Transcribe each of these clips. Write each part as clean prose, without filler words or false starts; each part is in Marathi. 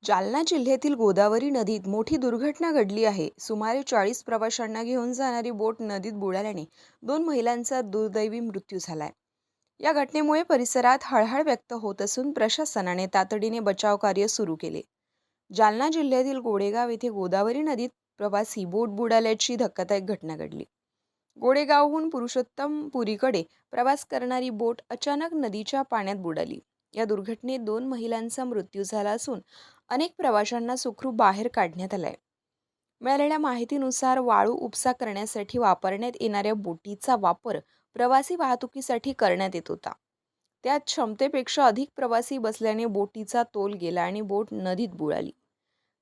जालना जिल्ह्यातील गोदावरी नदीत मोठी दुर्घटना घडली आहे. सुमारे 40 प्रवाशांना घेऊन जाणारी बोट नदीत बुडाल्याने 2 महिलांचा दुर्दैवी मृत्यू झालाय. या घटनेमुळे परिसरात हळहळ व्यक्त होत असून प्रशासनाने तातडीने बचाव कार्य सुरू केले. जालना जिल्ह्यातील गोडेगाव येथे गोदावरी नदीत प्रवासी बोट बुडाल्याची धक्कादायक घटना घडली. गोडेगावहून पुरुषोत्तमपुरीकडे प्रवास करणारी बोट अचानक नदीच्या पाण्यात बुडाली. या दुर्घटनेत 2 महिलांचा मृत्यू झाला असून अनेक प्रवाशांना सुखरूप बाहेर काढण्यात आलंय. मिळालेल्या माहितीनुसार वाळू उपसा करण्यासाठी वापरण्यात येणाऱ्या बोटीचा वापर प्रवासी वाहतुकीसाठी करण्यात येत होता. त्यात क्षमतेपेक्षा अधिक प्रवासी बसल्याने बोटीचा तोल गेला आणि बोट नदीत बुडाली.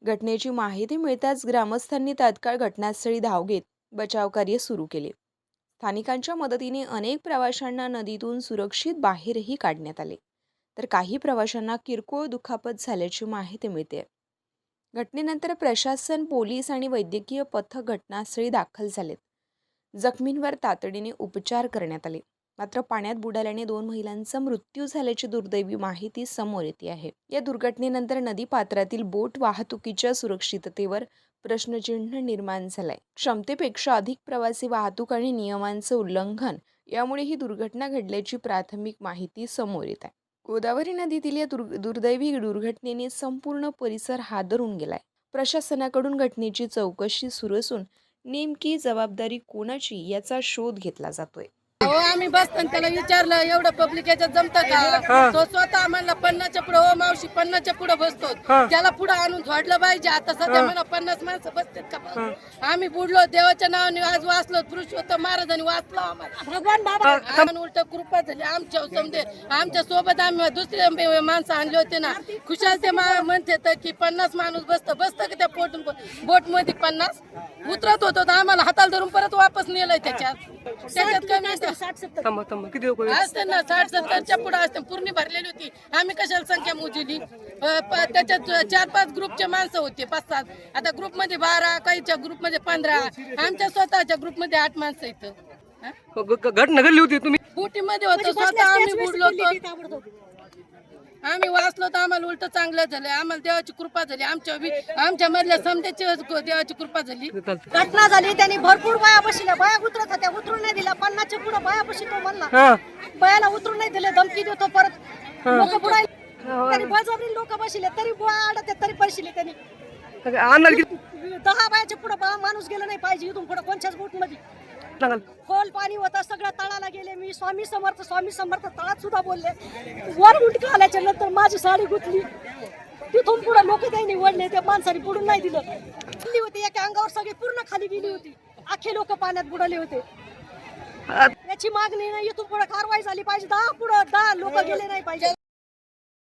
घटनेची माहिती मिळताच ग्रामस्थांनी तात्काळ घटनास्थळी धाव घेत बचावकार्य सुरू केले. स्थानिकांच्या मदतीने अनेक प्रवाशांना नदीतून सुरक्षित बाहेरही काढण्यात आले, तर काही प्रवाशांना किरकोळ दुखापत झाल्याची माहिती मिळते. घटनेनंतर प्रशासन, पोलीस आणि वैद्यकीय पथक घटनास्थळी दाखल झालेत. जखमींवर तातडीने उपचार करण्यात आले. मात्र पाण्यात बुडाल्याने 2 महिलांचा मृत्यू झाल्याची दुर्दैवी माहिती समोर येते आहे. या दुर्घटनेनंतर नदीपात्रातील बोट वाहतुकीच्या सुरक्षिततेवर प्रश्नचिन्ह निर्माण झालाय. क्षमतेपेक्षा अधिक प्रवासी वाहतूक आणि नियमांचं उल्लंघन यामुळे ही दुर्घटना घडल्याची प्राथमिक माहिती समोर येत आहे. गोदावरी नदीतील या दुर्दैवी दुर्घटनेने संपूर्ण परिसर हादरून गेलाय. प्रशासनाकडून घटनेची चौकशी सुरू असून नेमकी जबाबदारी कोणाची याचा शोध घेतला जातोय. हो, आम्ही बसताना त्याला विचारलं, एवढं पब्लिक याच्यात जमतं का? तो स्वतः म्हणला 50च्या पुढे, हो मावशी 50च्या पुढे बसतो. त्याला पुढे आणून झोडलं पाहिजे. आता सध्या मला 50 माणसं बसतात का? आम्ही बुडलो, देवाच्या नावाने आज वाचलो, पुरुषोत्तम महाराजांनी वाचलो आम्हाला. भगवान बाबा उलट कृपा झाली आमच्या समजे. आमच्या सोबत आम्ही दुसरे माणसं आणले होते ना, खुशाल ते म्हणते की 50 माणूस बसतं का त्या बोट मध्ये 50 उतरत होतो. आम्हाला हाताला धरून परत वापस नेलंय त्याच्यात कमी असते ना, 60-70च्या पुढे असते. पूर्ण भरलेली होती. आम्ही कशाला संख्या मोजली? त्याच्यात 4-5 ग्रुपचे माणसं होते, 5-7. आता ग्रुप मध्ये 12, काहीच्या ग्रुप मध्ये 15, आमच्या स्वतःच्या ग्रुप मध्ये 8 माणसं इथं. घटना घडली होती, तुम्ही बोटीमध्ये होतो स्वतः. आम्ही बुडलो होतो, आम्ही वाचलो तर आम्हाला उलट चांगलं झालं. आम्हाला देवाची कृपा झाली. आमच्या मधल्या समजाची देवाची कृपा झाली. घटना झाली, त्यांनी भरपूर बाया बसल्या. बाया उतरत होत्या, उतरून नाही दिला. 50च्या पुढे बाया बसतो म्हणला. बायाला उतरून नाही दिले, धमकी देतो परत. लोक बुडायला त्यांनी बळजबरी लोक बसले, तरी बुडा अडत, तरी पैसे त्यांनी 10 बायाच्या पुढे माणूस गेला नाही पाहिजे. इथून पुढे कोणत्याच बोट मध्ये खोल पाणी होतं, सगळं तळाला गेले. मी स्वामी समर्थ तळात सुद्धा बोलले. वर उलटी आल्याच्या नंतर माझी साडी गुतली. तिथून पुढे लोक काही निवडले, त्या माणसाने बुडून नाही दिलं. होती एका अंगावर सगळी पूर्ण खाली गेली होती. अख्खे लोक पाण्यात बुडाले होते. याची मागणी नाही, इथून पुढे कारवाई झाली पाहिजे. 10 लोक गेले नाही पाहिजे.